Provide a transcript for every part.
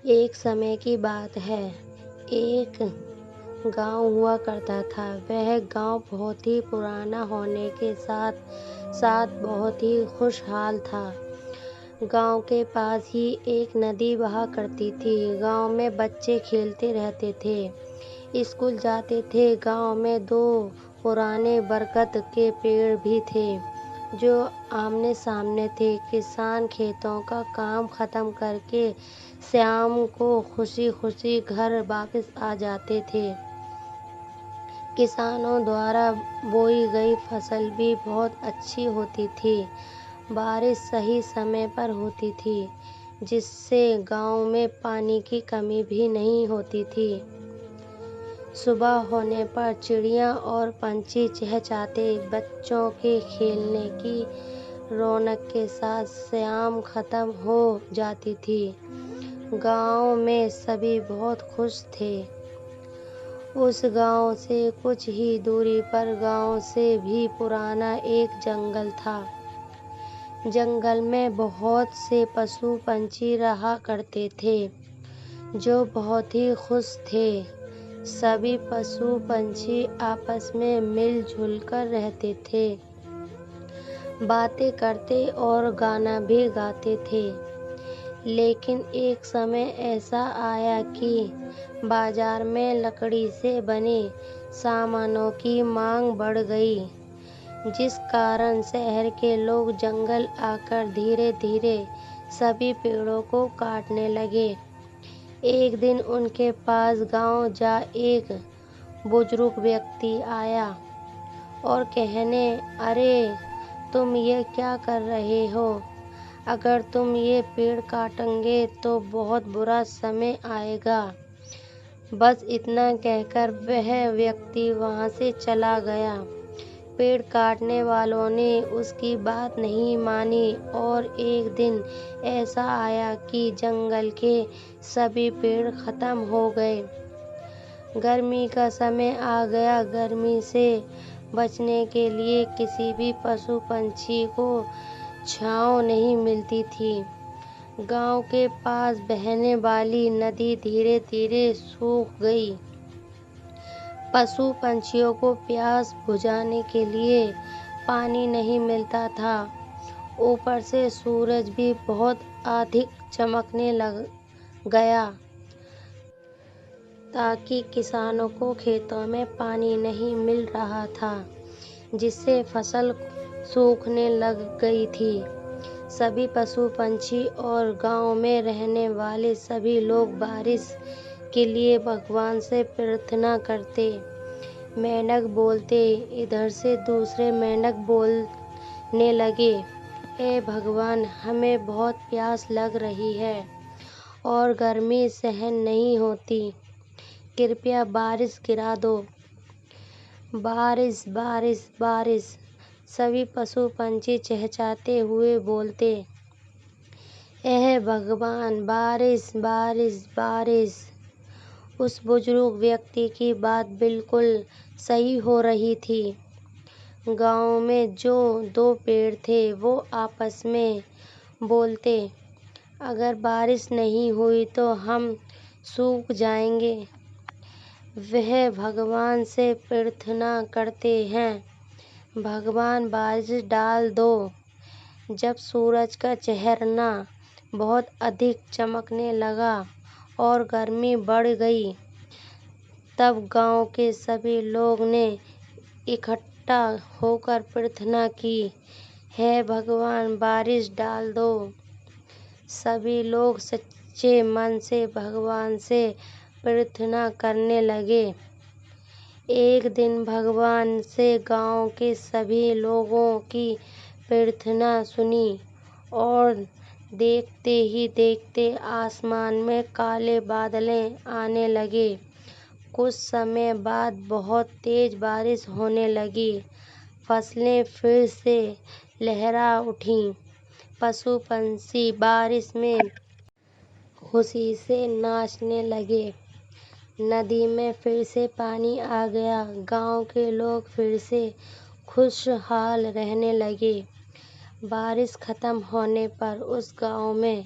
एक समय की बात है। एक गांव हुआ करता था। वह गांव बहुत ही पुराना होने के साथ साथ बहुत ही खुशहाल था। गांव के पास ही एक नदी बहा करती थी। गांव में बच्चे खेलते रहते थे, स्कूल जाते थे। गांव में दो पुराने बरगद के पेड़ भी थे जो आमने सामने थे। किसान खेतों का काम खत्म करके शाम को खुशी खुशी घर वापस आ जाते थे। किसानों द्वारा बोई गई फसल भी बहुत अच्छी होती थी। बारिश सही समय पर होती थी, जिससे गांव में पानी की कमी भी नहीं होती थी। सुबह होने पर चिड़िया और पंछी चहचहाते। बच्चों के खेलने की रौनक के साथ शाम खत्म हो जाती थी। गांव में सभी बहुत खुश थे। उस गांव से कुछ ही दूरी पर गांव से भी पुराना एक जंगल था। जंगल में बहुत से पशु पंछी रहा करते थे जो बहुत ही खुश थे। सभी पशु पंछी आपस में मिलजुल कर रहते थे, बातें करते और गाना भी गाते थे। लेकिन एक समय ऐसा आया कि बाजार में लकड़ी से बने सामानों की मांग बढ़ गई, जिस कारण शहर के लोग जंगल आकर धीरे धीरे सभी पेड़ों को काटने लगे। एक दिन उनके पास गांव जा एक बुजुर्ग व्यक्ति आया और कहने, अरे तुम ये क्या कर रहे हो? अगर तुम ये पेड़ काटेंगे तो बहुत बुरा समय आएगा। बस इतना कहकर वह व्यक्ति वहां से चला गया। पेड़ काटने वालों ने उसकी बात नहीं मानी और एक दिन ऐसा आया कि जंगल के सभी पेड़ खत्म हो गए। गर्मी का समय आ गया। गर्मी से बचने के लिए किसी भी पशु पंछी को छांव नहीं मिलती थी। गांव के पास बहने वाली नदी धीरे धीरे सूख गई। पशु पंछियों को प्यास बुझाने के लिए पानी नहीं मिलता था। ऊपर से सूरज भी बहुत अधिक चमकने लग गया, ताकि किसानों को खेतों में पानी नहीं मिल रहा था, जिससे फसल सूखने लग गई थी। सभी पशु पंछी और गांव में रहने वाले सभी लोग बारिश के लिए भगवान से प्रार्थना करते। मेंढक बोलते। इधर से दूसरे मेंढक बोलने लगे, हे भगवान, हमें बहुत प्यास लग रही है और गर्मी सहन नहीं होती। कृपया बारिश गिरा दो। बारिश बारिश बारिश, सभी पशु पंछी चहचहाते हुए बोलते, हे भगवान, बारिश बारिश बारिश। उस बुजुर्ग व्यक्ति की बात बिल्कुल सही हो रही थी। गांव में जो दो पेड़ थे वो आपस में बोलते, अगर बारिश नहीं हुई तो हम सूख जाएंगे। वह भगवान से प्रार्थना करते हैं, भगवान बारिश डाल दो। जब सूरज का चेहरा बहुत अधिक चमकने लगा और गर्मी बढ़ गई, तब गांव के सभी लोग ने इकट्ठा होकर प्रार्थना की, हे भगवान, बारिश डाल दो। सभी लोग सच्चे मन से भगवान से प्रार्थना करने लगे। एक दिन भगवान से गांव के सभी लोगों की प्रार्थना सुनी और देखते ही देखते आसमान में काले बादलें आने लगे। कुछ समय बाद बहुत तेज बारिश होने लगी। फसलें फिर से लहरा उठीं। पशु पंछी बारिश में खुशी से नाचने लगे। नदी में फिर से पानी आ गया। गांव के लोग फिर से खुशहाल रहने लगे। बारिश खत्म होने पर उस गांव में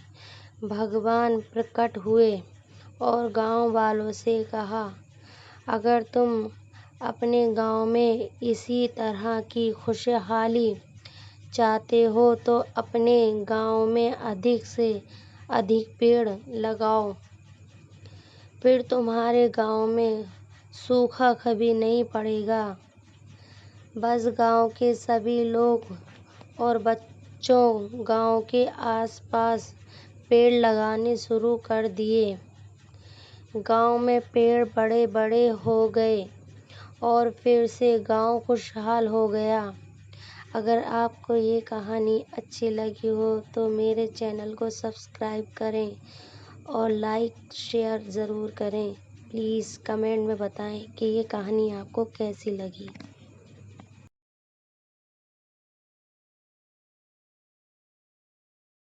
भगवान प्रकट हुए और गांव वालों से कहा, अगर तुम अपने गांव में इसी तरह की खुशहाली चाहते हो तो अपने गांव में अधिक से अधिक पेड़ लगाओ, फिर तुम्हारे गांव में सूखा कभी नहीं पड़ेगा। बस गांव के सभी लोग और बच्चों गांव के आसपास पेड़ लगाने शुरू कर दिए। गांव में पेड़ बड़े बड़े हो गए और फिर से गांव खुशहाल हो गया। अगर आपको ये कहानी अच्छी लगी हो तो मेरे चैनल को सब्सक्राइब करें और लाइक शेयर ज़रूर करें। प्लीज़ कमेंट में बताएं कि ये कहानी आपको कैसी लगी।